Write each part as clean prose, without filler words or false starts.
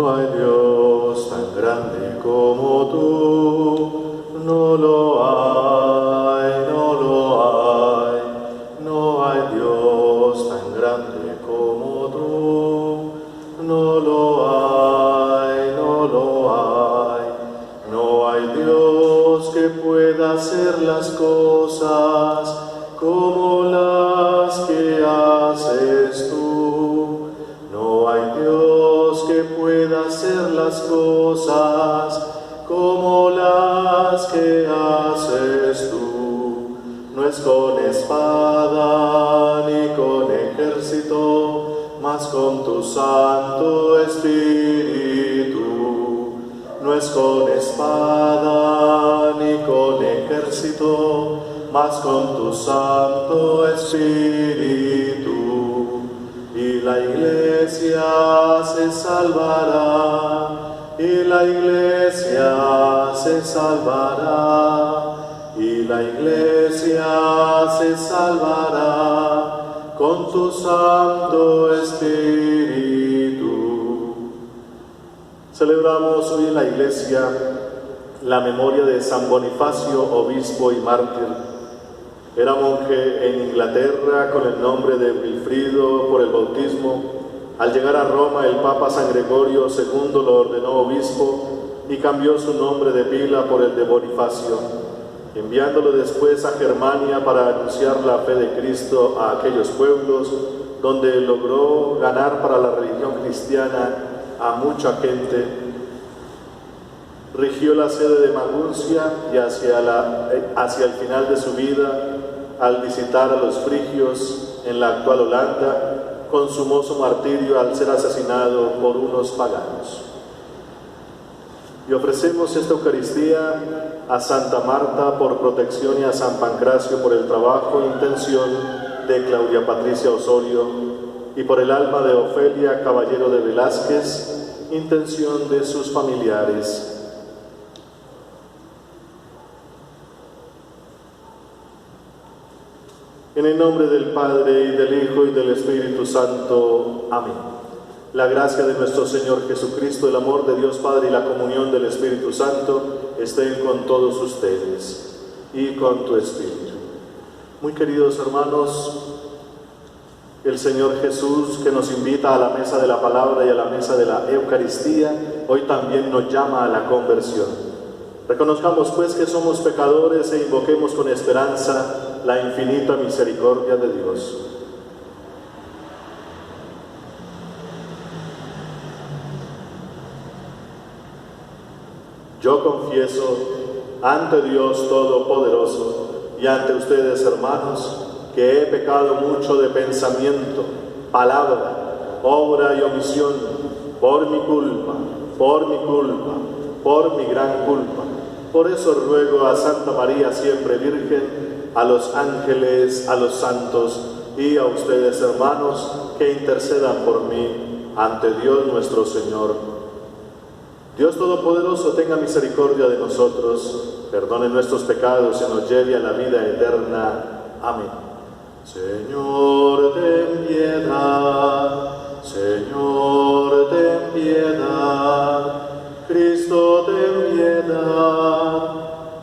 No hay Dios tan grande como tú, no lo hay, no lo hay. No hay Dios tan grande como tú, no lo hay, no lo hay. No hay Dios que pueda hacer las cosas como las que haces tú. No hay Dios que pueda hacer las cosas como las que haces tú. No es con espada ni con ejército, mas con tu Santo Espíritu. No es con espada ni con ejército, mas con tu Santo Espíritu. Y la Iglesia se salvará, y la Iglesia se salvará, y la Iglesia se salvará con tu Santo Espíritu. Celebramos hoy en la Iglesia la memoria de San Bonifacio, obispo y mártir. Era monje en Inglaterra con el nombre de Wilfrido por el bautismo. Al llegar a Roma, el Papa San Gregorio II lo ordenó obispo y cambió su nombre de pila por el de Bonifacio, enviándolo después a Germania para anunciar la fe de Cristo a aquellos pueblos, donde logró ganar para la religión cristiana a mucha gente. Rigió la sede de Maguncia y hacia el final de su vida, al visitar a los frigios en la actual Holanda, consumó su martirio al ser asesinado por unos paganos. Y ofrecemos esta Eucaristía a Santa Marta por protección y a San Pancracio por el trabajo e intención de Claudia Patricia Osorio, y por el alma de Ofelia Caballero de Velázquez, intención de sus familiares. En el nombre del Padre, y del Hijo, y del Espíritu Santo. Amén. La gracia de nuestro Señor Jesucristo, el amor de Dios Padre y la comunión del Espíritu Santo estén con todos ustedes y con tu Espíritu. Muy queridos hermanos, el Señor Jesús, que nos invita a la mesa de la palabra y a la mesa de la Eucaristía, hoy también nos llama a la conversión. Reconozcamos pues que somos pecadores e invoquemos con esperanza la infinita misericordia de Dios. Yo confieso ante Dios Todopoderoso y ante ustedes, hermanos, que he pecado mucho de pensamiento, palabra, obra y omisión, por mi culpa, por mi gran culpa. Por eso ruego a Santa María, siempre Virgen, a los ángeles, a los santos y a ustedes, hermanos, que intercedan por mí ante Dios nuestro Señor. Dios Todopoderoso tenga misericordia de nosotros, perdone nuestros pecados y nos lleve a la vida eterna. Amén. Señor, ten piedad. Señor, ten piedad. Cristo, ten piedad.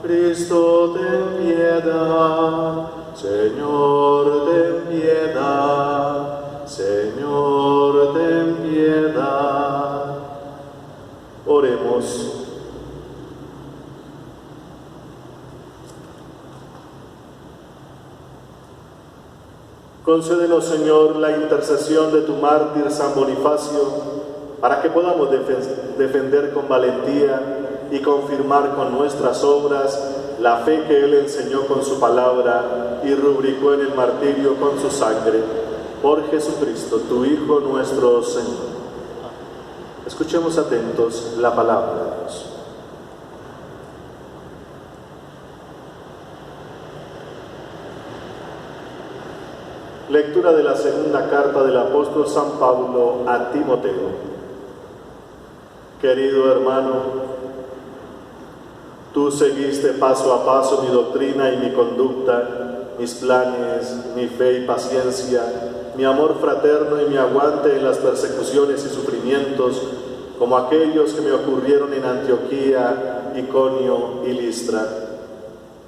Cristo, ten piedad. Señor, ten piedad. Señor, ten piedad. Oremos. Concédenos, Señor, la intercesión de tu mártir San Bonifacio, para que podamos defender con valentía y confirmar con nuestras obras la fe que él enseñó con su palabra y rubricó en el martirio con su sangre. Por Jesucristo, tu Hijo nuestro Señor. Escuchemos atentos la palabra de Dios. Lectura de la segunda carta del apóstol San Pablo a Timoteo. Querido hermano, tú seguiste paso a paso mi doctrina y mi conducta, mis planes, mi fe y paciencia, mi amor fraterno y mi aguante en las persecuciones y sufrimientos, como aquellos que me ocurrieron en Antioquía, Iconio y Listra.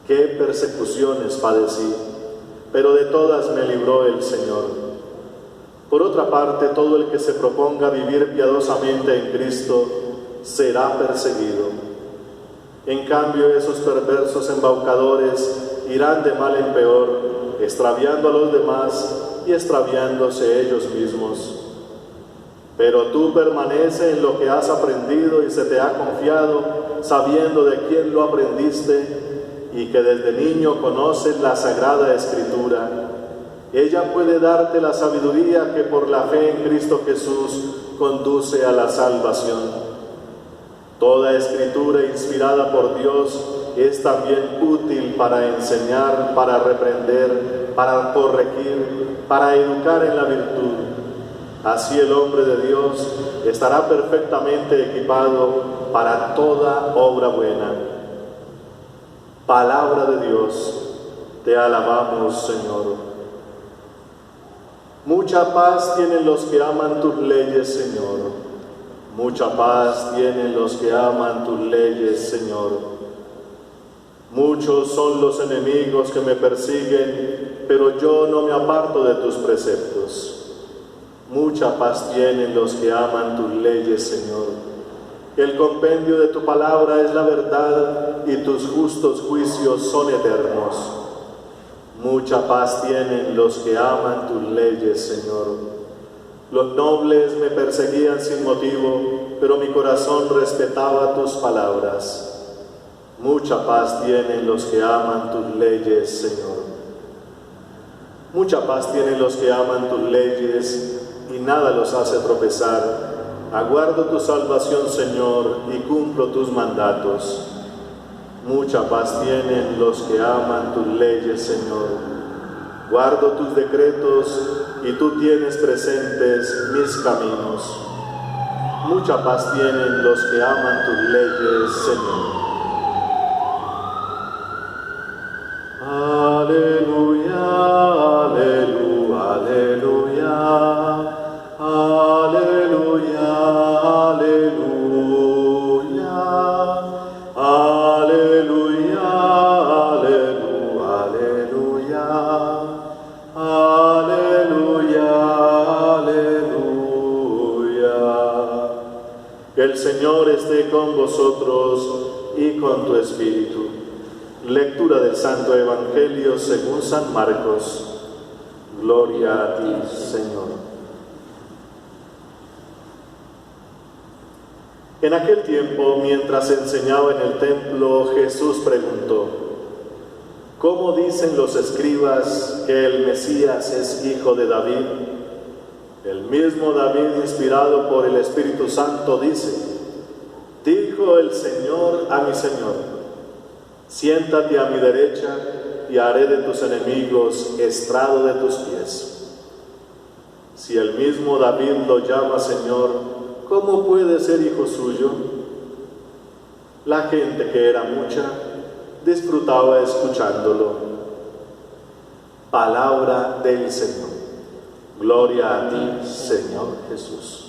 Qué persecuciones padecí, pero de todas me libró el Señor. Por otra parte, todo el que se proponga vivir piadosamente en Cristo será perseguido. En cambio, esos perversos embaucadores irán de mal en peor, extraviando a los demás y extraviándose ellos mismos. Pero tú permanece en lo que has aprendido y se te ha confiado, sabiendo de quién lo aprendiste y que desde niño conoces la Sagrada Escritura. Ella puede darte la sabiduría que por la fe en Cristo Jesús conduce a la salvación. Toda Escritura inspirada por Dios es también útil para enseñar, para reprender, para corregir, para educar en la virtud. Así el hombre de Dios estará perfectamente equipado para toda obra buena. Palabra de Dios, te alabamos, Señor. Mucha paz tienen los que aman tus leyes, Señor. Mucha paz tienen los que aman tus leyes, Señor. Muchos son los enemigos que me persiguen, pero yo no me aparto de tus preceptos. Mucha paz tienen los que aman tus leyes, Señor. El compendio de tu palabra es la verdad y tus justos juicios son eternos. Mucha paz tienen los que aman tus leyes, Señor. Los nobles me perseguían sin motivo, pero mi corazón respetaba tus palabras. Mucha paz tienen los que aman tus leyes, Señor. Mucha paz tienen los que aman tus leyes y nada los hace tropezar. Aguardo tu salvación, Señor, y cumplo tus mandatos. Mucha paz tienen los que aman tus leyes, Señor. Guardo tus decretos y tú tienes presentes mis caminos. Mucha paz tienen los que aman tus leyes, Señor. Aleluya, aleluya, aleluya. Aleluya, aleluya, aleluya, aleluya, aleluya, aleluya. Que el Señor esté con vosotros y con tu espíritu. Lectura del Santo Evangelio según San Marcos. Gloria a ti, Señor. En aquel tiempo, mientras enseñaba en el templo, Jesús preguntó: ¿cómo dicen los escribas que el Mesías es hijo de David? El mismo David, inspirado por el Espíritu Santo, dice: dijo el Señor a mi Señor: siéntate a mi derecha y haré de tus enemigos estrado de tus pies. Si el mismo David lo llama Señor, ¿cómo puede ser hijo suyo? La gente, que era mucha, disfrutaba escuchándolo. Palabra del Señor. Gloria a ti, Señor Jesús.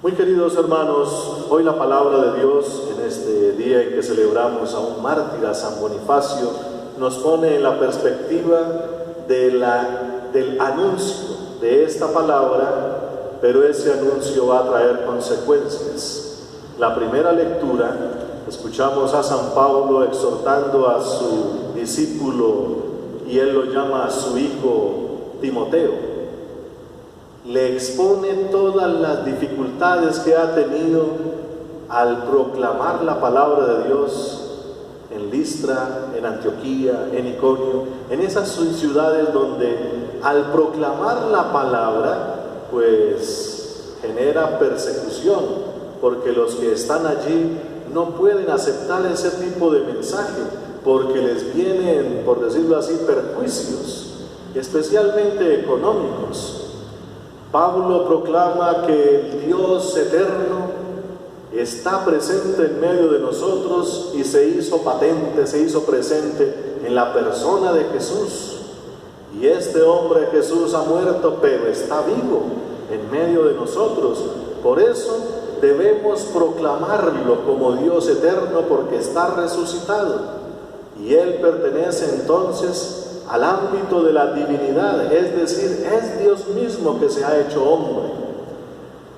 Muy queridos hermanos, hoy la palabra de Dios, en este día en que celebramos a un mártir, a San Bonifacio, nos pone en la perspectiva del anuncio de esta palabra, pero ese anuncio va a traer consecuencias. La primera lectura, escuchamos a San Pablo exhortando a su discípulo, y él lo llama a su hijo Timoteo. Le expone todas las dificultades que ha tenido al proclamar la palabra de Dios en Listra, en Antioquía, en Iconio, en esas ciudades donde al proclamar la palabra, pues genera persecución, porque los que están allí no pueden aceptar ese tipo de mensaje, porque les vienen, por decirlo así, perjuicios, especialmente económicos. Pablo proclama que el Dios eterno está presente en medio de nosotros y se hizo patente, se hizo presente en la persona de Jesús. Y este hombre Jesús ha muerto, pero está vivo en medio de nosotros. Por eso debemos proclamarlo como Dios eterno, porque está resucitado. Y Él pertenece entonces al ámbito de la divinidad, es decir, es Dios mismo que se ha hecho hombre.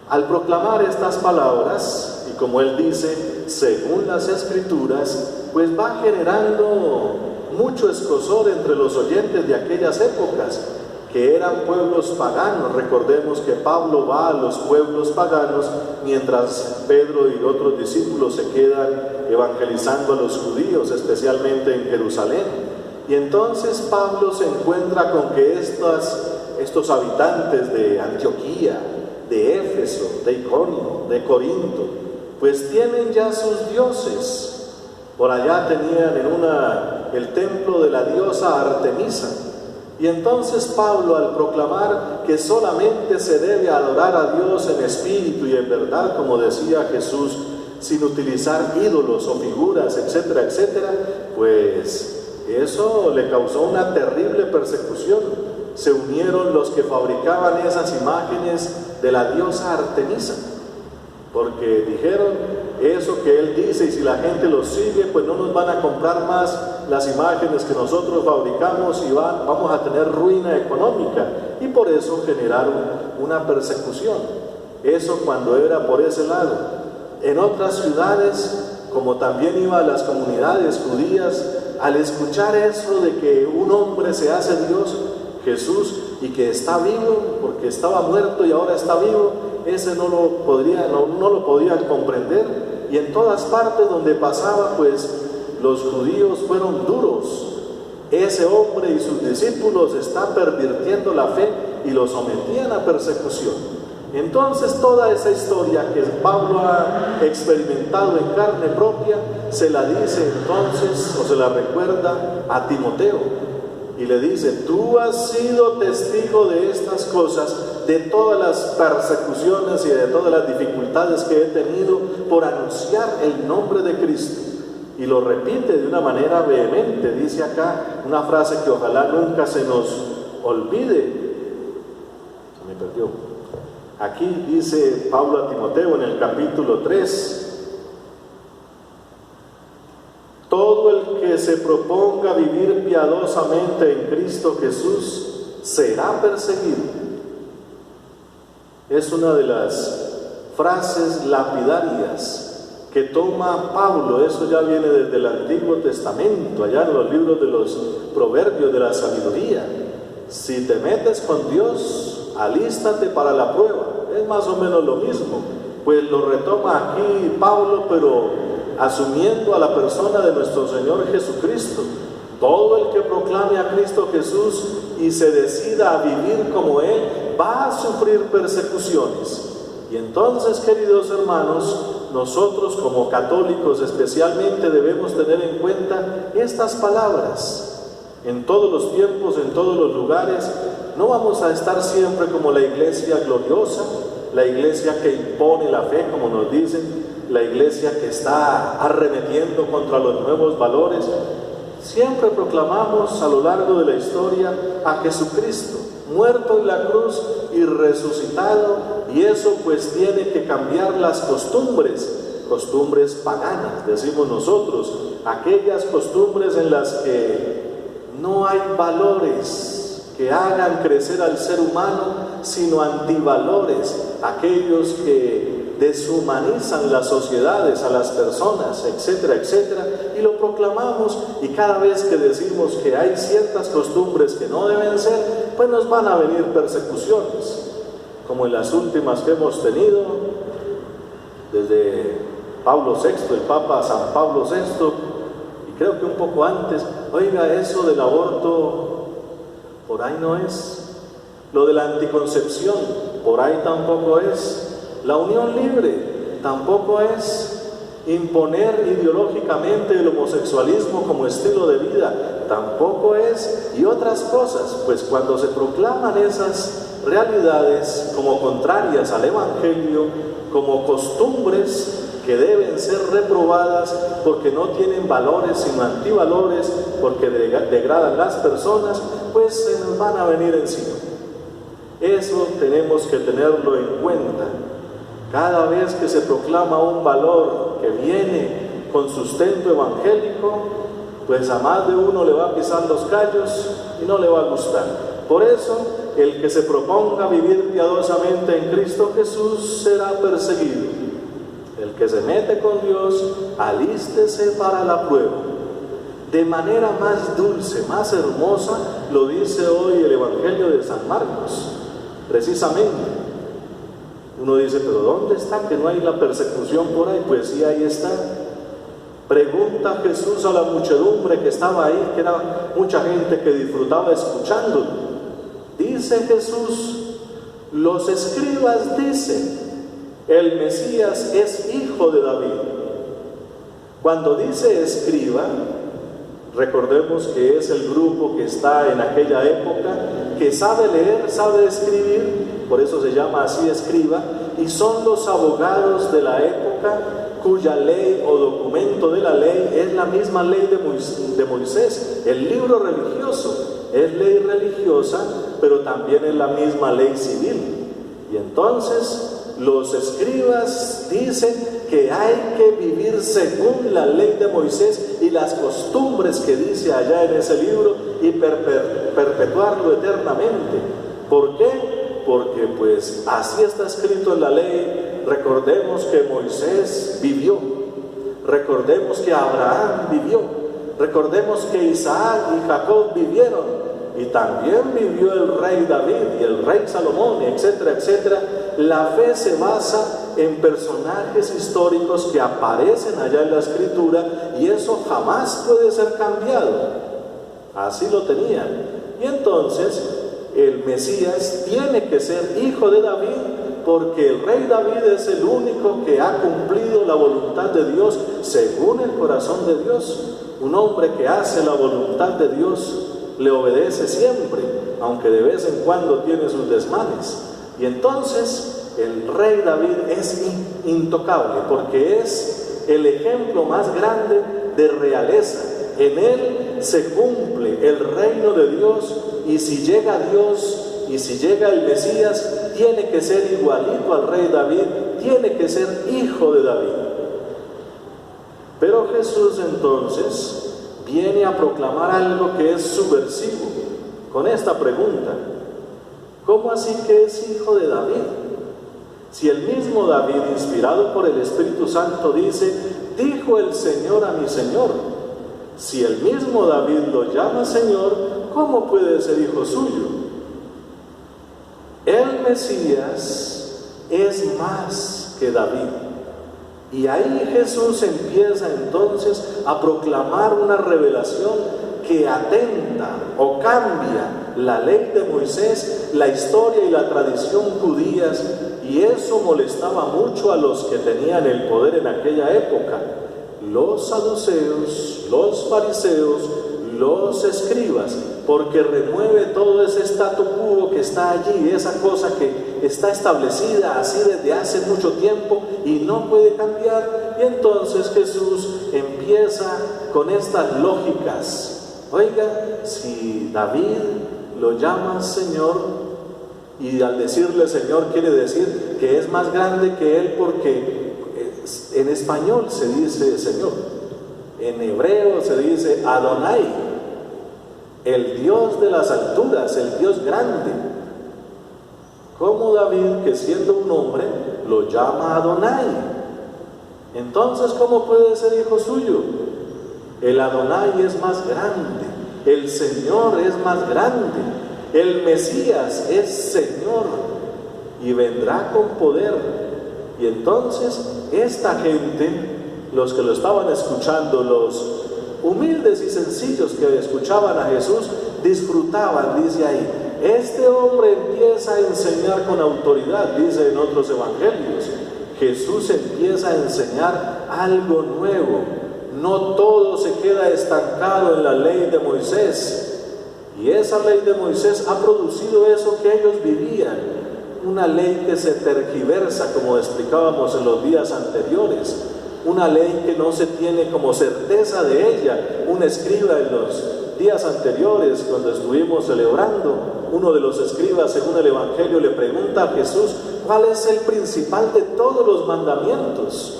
Al proclamar estas palabras, y como Él dice, según las Escrituras, pues va generando mucho escozor entre los oyentes de aquellas épocas, que eran pueblos paganos. Recordemos que Pablo va a los pueblos paganos, mientras Pedro y otros discípulos se quedan evangelizando a los judíos, especialmente en Jerusalén. Y entonces Pablo se encuentra con que estos habitantes de Antioquía, de Éfeso, de Iconio, de Corinto, pues tienen ya sus dioses. Por allá tenían el templo de la diosa Artemisa. Y entonces Pablo, al proclamar que solamente se debe adorar a Dios en espíritu y en verdad, como decía Jesús, sin utilizar ídolos o figuras, etcétera, etcétera, pues eso le causó una terrible persecución. Se unieron los que fabricaban esas imágenes de la diosa Artemisa, porque dijeron, eso que él dice, y si la gente lo sigue, pues no nos van a comprar más las imágenes que nosotros fabricamos y vamos a tener ruina económica. Y por eso generaron una persecución. Eso cuando era por ese lado. En otras ciudades, como también iba a las comunidades judías, al escuchar eso de que un hombre se hace Dios, Jesús, y que está vivo, porque estaba muerto y ahora está vivo, ese no lo podían comprender. Y en todas partes donde pasaba, pues los judíos fueron duros. Ese hombre y sus discípulos están pervirtiendo la fe, y los sometían a persecución. Entonces toda esa historia que Pablo ha experimentado en carne propia, se la dice entonces, o se la recuerda a Timoteo. Y le dice, tú has sido testigo de estas cosas, de todas las persecuciones y de todas las dificultades que he tenido por anunciar el nombre de Cristo. Y lo repite de una manera vehemente. Dice acá una frase que ojalá nunca se nos olvide. Se me perdió. Aquí dice Pablo a Timoteo en el capítulo 3, todo el que se proponga vivir piadosamente en Cristo Jesús será perseguido. Es una de las frases lapidarias que toma Pablo. Eso ya viene desde el Antiguo Testamento, allá en los libros de los Proverbios de la sabiduría. Si te metes con Dios, alístate para la prueba. Es más o menos lo mismo. Pues lo retoma aquí Pablo, pero asumiendo a la persona de nuestro Señor Jesucristo. Todo el que proclame a Cristo Jesús y se decida a vivir como Él, va a sufrir persecuciones. Y entonces, queridos hermanos, nosotros como católicos especialmente debemos tener en cuenta estas palabras. En todos los tiempos, en todos los lugares, no vamos a estar siempre como la iglesia gloriosa, la iglesia que impone la fe, como nos dicen, la iglesia que está arremetiendo contra los nuevos valores. Siempre proclamamos a lo largo de la historia a Jesucristo, muerto en la cruz y resucitado, y eso pues tiene que cambiar las costumbres paganas, decimos nosotros, aquellas costumbres en las que no hay valores que hagan crecer al ser humano, sino antivalores, aquellos que deshumanizan las sociedades, a las personas, etcétera, etcétera, y lo proclamamos. Y cada vez que decimos que hay ciertas costumbres que no deben ser, pues nos van a venir persecuciones, como en las últimas que hemos tenido, desde Pablo VI, el Papa San Pablo VI, y creo que un poco antes. Oiga, eso del aborto, por ahí no es. Lo de la anticoncepción, por ahí tampoco es. La unión libre tampoco es. Imponer ideológicamente el homosexualismo como estilo de vida tampoco es. Y otras cosas, pues cuando se proclaman esas realidades como contrarias al Evangelio, como costumbres, que deben ser reprobadas porque no tienen valores sino antivalores, porque degradan las personas, pues se nos van a venir encima. Eso tenemos que tenerlo en cuenta. Cada vez que se proclama un valor que viene con sustento evangélico, pues a más de uno le va a pisar los callos y no le va a gustar. Por eso, el que se proponga vivir piadosamente en Cristo Jesús será perseguido. El que se mete con Dios, alístese para la prueba. De manera más dulce, más hermosa, lo dice hoy el Evangelio de San Marcos. Precisamente, uno dice, pero ¿dónde está que no hay la persecución por ahí? Pues sí, ahí está. Pregunta Jesús a la muchedumbre que estaba ahí, que era mucha gente que disfrutaba escuchándolo. Dice Jesús, los escribas dicen, el Mesías es hijo de David. Cuando dice escriba, recordemos que es el grupo que está en aquella época, que sabe leer, sabe escribir, por eso se llama así escriba, y son los abogados de la época cuya ley o documento de la ley es la misma ley de Moisés. El libro religioso es ley religiosa, pero también es la misma ley civil. Y entonces los escribas dicen que hay que vivir según la ley de Moisés y las costumbres que dice allá en ese libro y perpetuarlo eternamente. ¿Por qué? Porque pues así está escrito en la ley. Recordemos que Moisés vivió, recordemos que Abraham vivió, recordemos que Isaac y Jacob vivieron, y también vivió el rey David y el rey Salomón, etcétera, etcétera. La fe se basa en personajes históricos que aparecen allá en la Escritura, y eso jamás puede ser cambiado. Así lo tenían. Y entonces el Mesías tiene que ser hijo de David, porque el rey David es el único que ha cumplido la voluntad de Dios según el corazón de Dios. Un hombre que hace la voluntad de Dios le obedece siempre, aunque de vez en cuando tiene sus desmanes. Y entonces el rey David es intocable, porque es el ejemplo más grande de realeza. En él se cumple el reino de Dios, y si llega Dios y si llega el Mesías, tiene que ser igualito al rey David, tiene que ser hijo de David. Pero Jesús entonces viene a proclamar algo que es subversivo, con esta pregunta: ¿cómo así que es hijo de David? Si el mismo David, inspirado por el Espíritu Santo, dice, dijo el Señor a mi Señor. Si el mismo David lo llama Señor, ¿cómo puede ser hijo suyo? El Mesías es más que David. Y ahí Jesús empieza entonces a proclamar una revelación que atenta o cambia la ley de Moisés, la historia y la tradición judías, y eso molestaba mucho a los que tenían el poder en aquella época: los saduceos, los fariseos, los escribas, porque remueve todo ese statu quo que está allí, esa cosa que está establecida así desde hace mucho tiempo y no puede cambiar. Y entonces Jesús empieza con estas lógicas. Oiga, si David lo llama Señor, y al decirle Señor quiere decir que es más grande que él, porque en español se dice Señor, en hebreo se dice Adonai, el Dios de las alturas, el Dios grande. ¿Cómo David, que siendo un hombre, lo llama Adonai? Entonces, ¿cómo puede ser hijo suyo? El Adonai es más grande, el Señor es más grande, el Mesías es Señor y vendrá con poder. Y entonces esta gente, los que lo estaban escuchando, los humildes y sencillos que escuchaban a Jesús, disfrutaban, dice ahí. Este hombre empieza a enseñar con autoridad, dice en otros evangelios. Jesús empieza a enseñar algo nuevo. No todo se queda estancado en la ley de Moisés. Y esa ley de Moisés ha producido eso que ellos vivían. Una ley que se tergiversa, como explicábamos en los días anteriores. una ley que no se tiene como certeza de ella. Un escriba en los días anteriores, cuando estuvimos celebrando, uno de los escribas, según el Evangelio, le pregunta a Jesús cuál es el principal de todos los mandamientos,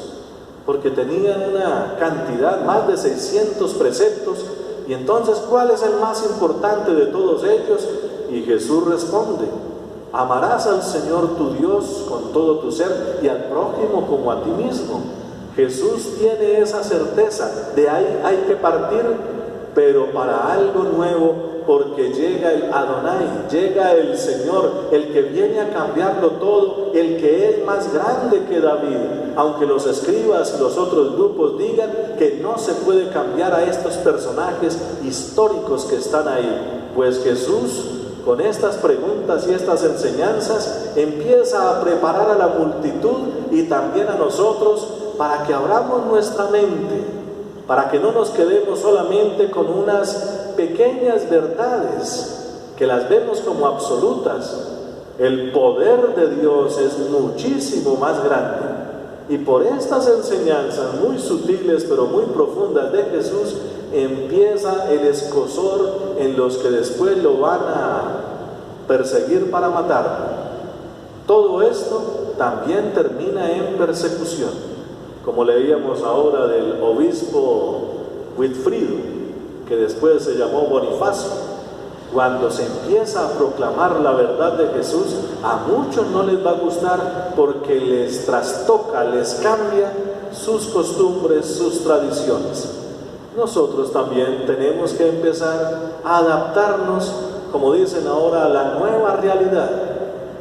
porque tenían una cantidad, más de 600 preceptos, y entonces, ¿cuál es el más importante de todos ellos? Y Jesús responde: amarás al Señor tu Dios con todo tu ser y al prójimo como a ti mismo. Jesús tiene esa certeza, de ahí hay que partir, pero para algo nuevo, porque llega el Adonai, llega el Señor, el que viene a cambiarlo todo, el que es más grande que David. Aunque los escribas y los otros grupos digan que no se puede cambiar a estos personajes históricos que están ahí, pues Jesús, con estas preguntas y estas enseñanzas, empieza a preparar a la multitud y también a nosotros para que abramos nuestra mente, para que no nos quedemos solamente con unas pequeñas verdades que las vemos como absolutas. El poder de Dios es muchísimo más grande, y por estas enseñanzas muy sutiles pero muy profundas de Jesús empieza el escozor en los que después lo van a perseguir para matarlo. Todo esto también termina en persecución, como leíamos ahora del obispo Wilfrido, que después se llamó Bonifacio. Cuando se empieza a proclamar la verdad de Jesús, a muchos no les va a gustar porque les trastoca, les cambia sus costumbres, sus tradiciones. Nosotros también tenemos que empezar a adaptarnos, como dicen ahora, a la nueva realidad.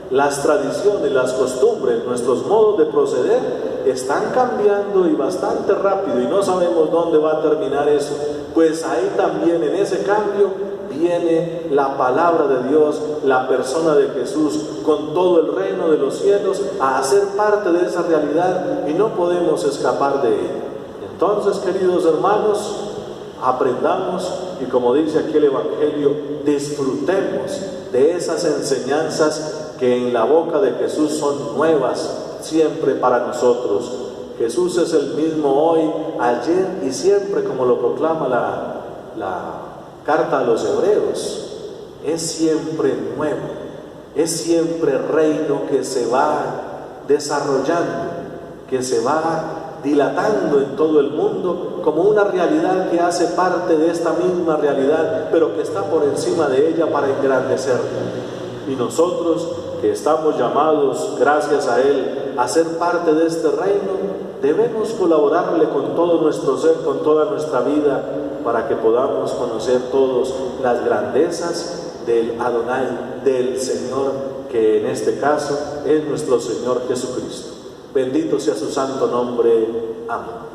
Las tradiciones, las costumbres, nuestros modos de proceder están cambiando y bastante rápido, y no sabemos dónde va a terminar eso. Pues ahí también, en ese cambio, viene la palabra de Dios, la persona de Jesús, con todo el reino de los cielos, a hacer parte de esa realidad, y no podemos escapar de ella. Entonces, queridos hermanos, aprendamos, y como dice aquí el Evangelio, disfrutemos de esas enseñanzas que en la boca de Jesús son nuevas siempre para nosotros. Jesús es el mismo hoy, ayer y siempre, como lo proclama la carta a los Hebreos. Es siempre nuevo, es siempre reino que se va desarrollando, que se va dilatando en todo el mundo como una realidad que hace parte de esta misma realidad, pero que está por encima de ella para engrandecerla. Y nosotros, que estamos llamados, gracias a Él, a ser parte de este reino, debemos colaborarle con todo nuestro ser, con toda nuestra vida, para que podamos conocer todos las grandezas del Adonai, del Señor, que en este caso es nuestro Señor Jesucristo. Bendito sea su santo nombre. Amén.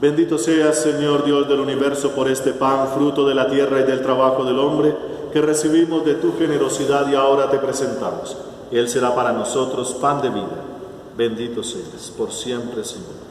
Bendito seas, Señor Dios del universo, por este pan, fruto de la tierra y del trabajo del hombre, que recibimos de tu generosidad y ahora te presentamos. Él será para nosotros pan de vida. Bendito seas por siempre, Señor.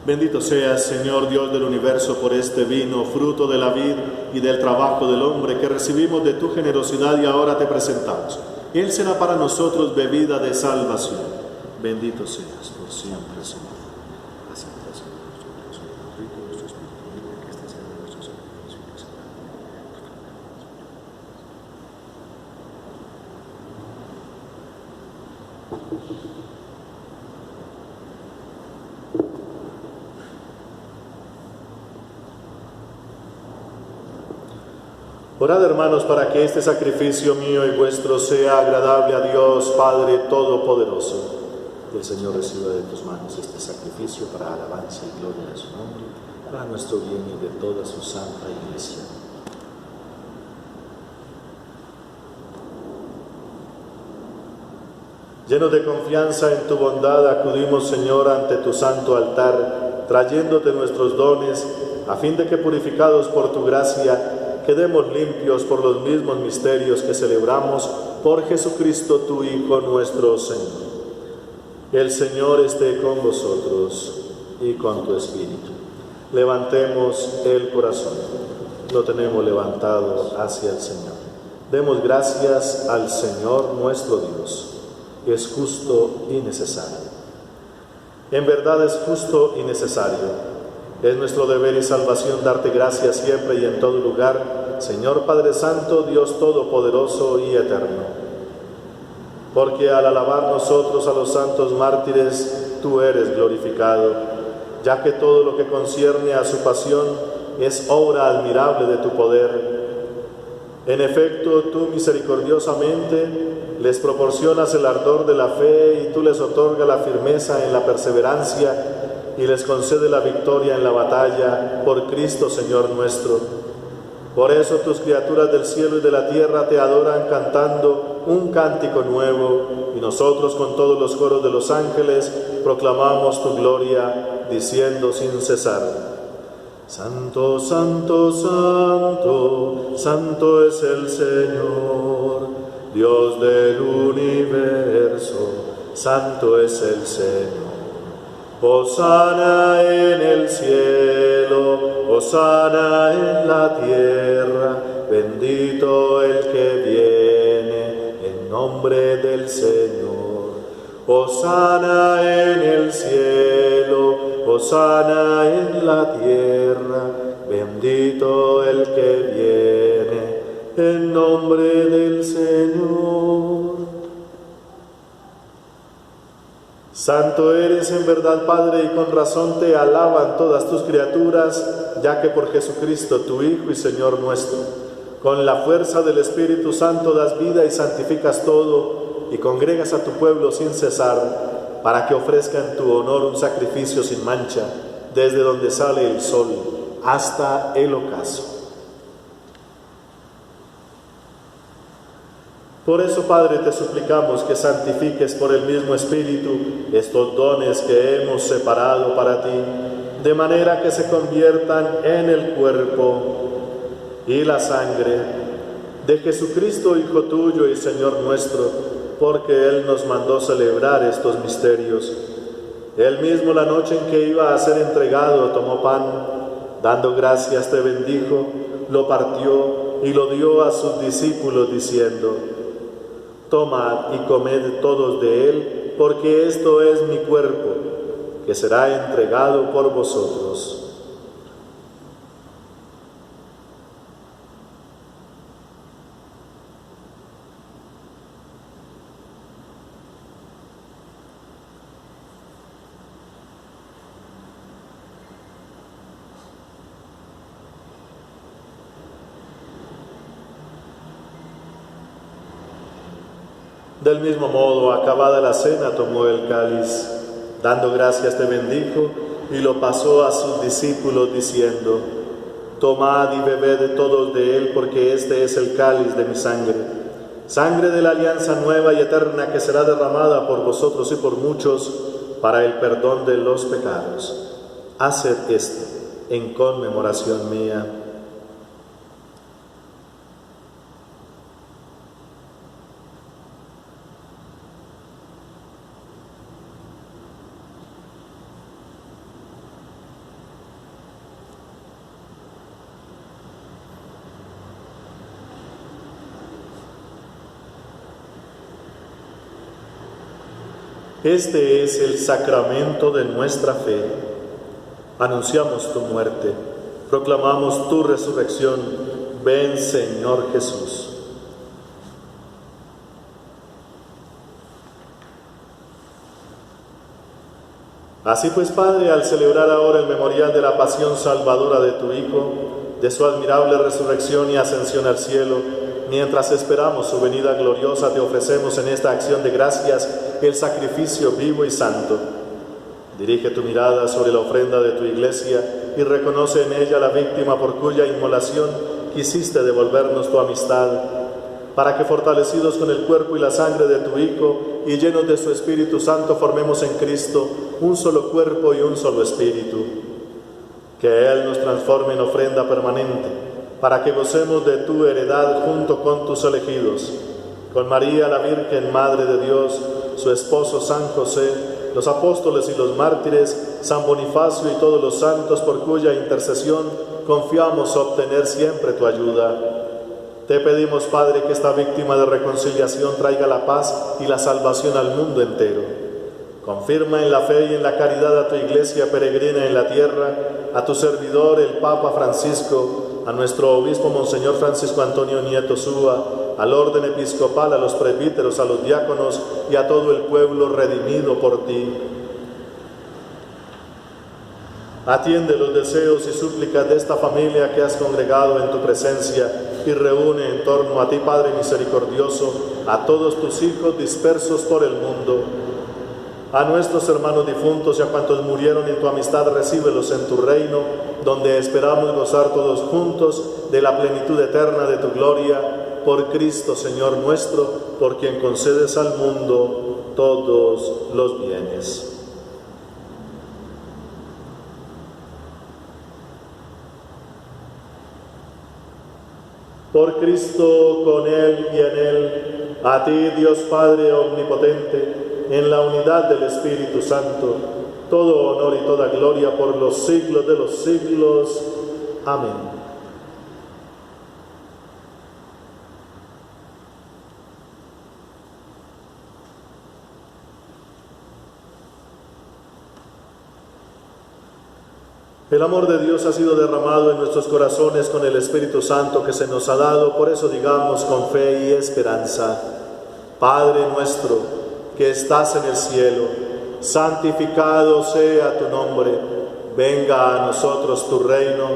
Bendito seas, Señor Dios del universo, por este vino, fruto de la vid y del trabajo del hombre, que recibimos de tu generosidad y ahora te presentamos. Él será para nosotros bebida de salvación. Bendito seas por siempre, Señor. Orad, hermanos, para que este sacrificio mío y vuestro sea agradable a Dios Padre Todopoderoso. que el Señor reciba de tus manos este sacrificio para alabanza y gloria de su nombre, para nuestro bien y de toda su santa Iglesia. Llenos de confianza en tu bondad, acudimos, Señor, ante tu santo altar, trayéndote nuestros dones, a fin de que, purificados por tu gracia, quedemos limpios por los mismos misterios que celebramos por Jesucristo, tu Hijo, nuestro Señor. El Señor esté con vosotros y con tu espíritu. Levantemos el corazón. Lo tenemos levantado hacia el Señor. Demos gracias al Señor nuestro Dios. Es justo y necesario. En verdad es justo y necesario. Es nuestro deber y salvación darte gracias siempre y en todo lugar, Señor Padre Santo, Dios Todopoderoso y Eterno. Porque al alabar nosotros a los santos mártires, tú eres glorificado, ya que todo lo que concierne a su pasión es obra admirable de tu poder. En efecto, tú misericordiosamente les proporcionas el ardor de la fe y tú les otorgas la firmeza en la perseverancia y les concede la victoria en la batalla por Cristo Señor nuestro. Por eso tus criaturas del cielo y de la tierra te adoran cantando un cántico nuevo y nosotros con todos los coros de los ángeles proclamamos tu gloria diciendo sin cesar: Santo, santo, santo, santo es el Señor, Dios del universo, santo es el Señor. Hosana en el cielo, hosana en la tierra, bendito el que viene en nombre del Señor. Hosana en el cielo, hosana en la tierra, bendito el que viene en nombre del Señor. Santo eres en verdad, Padre, y con razón te alaban todas tus criaturas, ya que por Jesucristo, tu Hijo y Señor nuestro, con la fuerza del Espíritu Santo das vida y santificas todo, y congregas a tu pueblo sin cesar, para que ofrezca en tu honor un sacrificio sin mancha, desde donde sale el sol hasta el ocaso. Por eso, Padre, te suplicamos que santifiques por el mismo Espíritu estos dones que hemos separado para ti, de manera que se conviertan en el cuerpo y la sangre de Jesucristo, Hijo tuyo y Señor nuestro, porque Él nos mandó celebrar estos misterios. Él mismo, la noche en que iba a ser entregado, tomó pan, dando gracias te bendijo, lo partió y lo dio a sus discípulos diciendo: Tomad y comed todos de él, porque esto es mi cuerpo, que será entregado por vosotros. Del mismo modo, acabada la cena, tomó el cáliz, dando gracias te bendijo y lo pasó a sus discípulos diciendo: Tomad y bebed todos de él, porque este es el cáliz de mi sangre, sangre de la alianza nueva y eterna que será derramada por vosotros y por muchos para el perdón de los pecados. Haced esto en conmemoración mía. Este es el sacramento de nuestra fe. Anunciamos tu muerte, proclamamos tu resurrección. Ven, Señor Jesús. Así pues, Padre, al celebrar ahora el memorial de la pasión salvadora de tu Hijo, de su admirable resurrección y ascensión al cielo, mientras esperamos su venida gloriosa, te ofrecemos en esta acción de gracias el sacrificio vivo y santo. Dirige tu mirada sobre la ofrenda de tu Iglesia y reconoce en ella la víctima por cuya inmolación quisiste devolvernos tu amistad, para que fortalecidos con el cuerpo y la sangre de tu Hijo y llenos de su Espíritu Santo formemos en Cristo un solo cuerpo y un solo espíritu. Que Él nos transforme en ofrenda permanente, para que gocemos de tu heredad junto con tus elegidos, con María la Virgen, Madre de Dios, su esposo San José, los apóstoles y los mártires, San Bonifacio y todos los santos por cuya intercesión confiamos obtener siempre tu ayuda. Te pedimos, Padre, que esta víctima de reconciliación traiga la paz y la salvación al mundo entero. Confirma en la fe y en la caridad a tu Iglesia peregrina en la tierra, a tu servidor, el Papa Francisco, a nuestro obispo Monseñor Francisco Antonio Nieto Súa, al orden episcopal, a los presbíteros, a los diáconos y a todo el pueblo redimido por ti. Atiende los deseos y súplicas de esta familia que has congregado en tu presencia y reúne en torno a ti, Padre misericordioso, a todos tus hijos dispersos por el mundo. A nuestros hermanos difuntos y a cuantos murieron en tu amistad, recíbelos en tu reino, donde esperamos gozar todos juntos de la plenitud eterna de tu gloria, por Cristo Señor nuestro, por quien concedes al mundo todos los bienes. Por Cristo, con Él y en Él, a ti, Dios Padre omnipotente, en la unidad del Espíritu Santo, todo honor y toda gloria por los siglos de los siglos. Amén. El amor de Dios ha sido derramado en nuestros corazones con el Espíritu Santo que se nos ha dado, por eso digamos con fe y esperanza: Padre nuestro, que estás en el cielo, santificado sea tu nombre, venga a nosotros tu reino,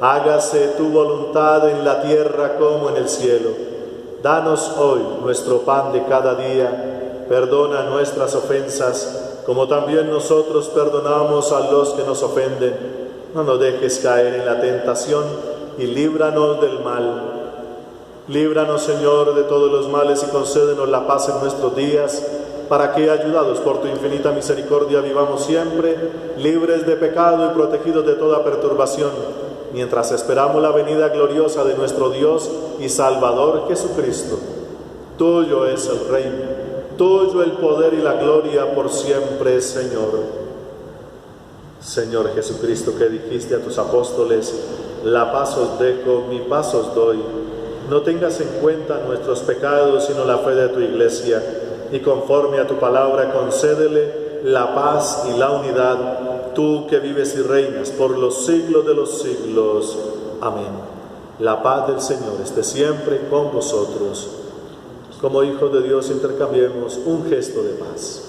hágase tu voluntad en la tierra como en el cielo. Danos hoy nuestro pan de cada día, perdona nuestras ofensas, como también nosotros perdonamos a los que nos ofenden. No nos dejes caer en la tentación y líbranos del mal. Líbranos, Señor, de todos los males y concédenos la paz en nuestros días, para que, ayudados por tu infinita misericordia, vivamos siempre libres de pecado y protegidos de toda perturbación, mientras esperamos la venida gloriosa de nuestro Dios y Salvador Jesucristo. Tuyo es el reino, tuyo el poder y la gloria por siempre, Señor. Señor Jesucristo, que dijiste a tus apóstoles: la paz os dejo, mi paz os doy. No tengas en cuenta nuestros pecados, sino la fe de tu Iglesia, y conforme a tu palabra concédele la paz y la unidad, tú que vives y reinas por los siglos de los siglos. Amén. La paz del Señor esté siempre con vosotros. Como hijos de Dios intercambiemos un gesto de paz.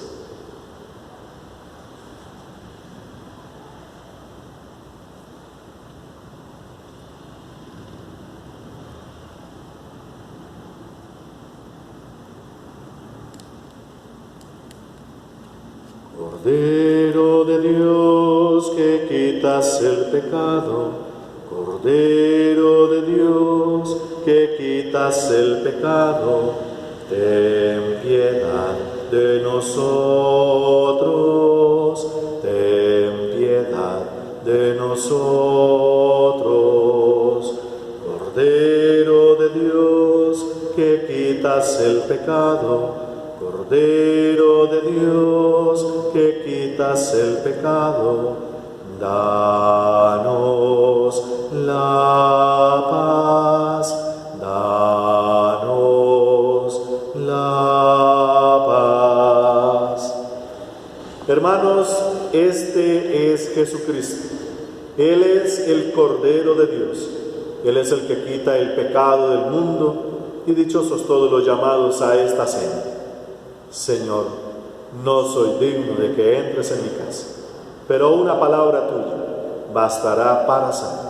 Cordero de Dios, que quitas el pecado, Cordero de Dios, que quitas el pecado, ten piedad de nosotros, ten piedad de nosotros. Cordero de Dios, que quitas el pecado, Cordero de Dios, que quitas el pecado, danos la paz, danos la paz. Hermanos, este es Jesucristo. Él es el Cordero de Dios. Él es el que quita el pecado del mundo, y dichosos todos los llamados a esta cena. Señor, no soy digno de que entres en mi casa, pero una palabra tuya bastará para sanar.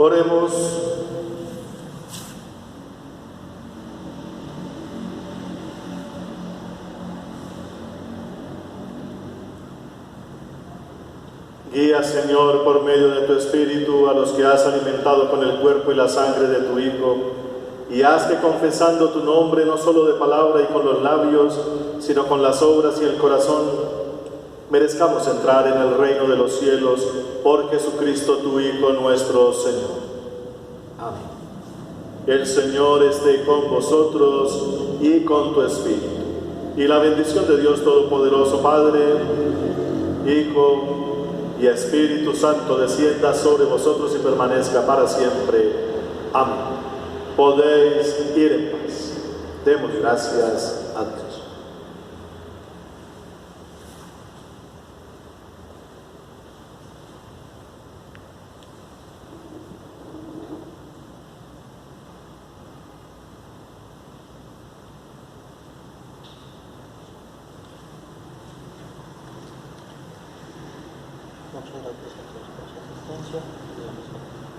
Oremos. Guía, Señor, por medio de tu Espíritu a los que has alimentado con el cuerpo y la sangre de tu Hijo, y haz que confesando tu nombre, no solo de palabra y con los labios, sino con las obras y el corazón, merezcamos entrar en el reino de los cielos por Jesucristo tu Hijo nuestro Señor. Amén. El Señor esté con vosotros y con tu Espíritu. Y la bendición de Dios Todopoderoso, Padre, Hijo y Espíritu Santo, descienda sobre vosotros y permanezca para siempre. Amén. Podéis ir en paz. Demos gracias a Dios. Muchas gracias a todos por su asistencia.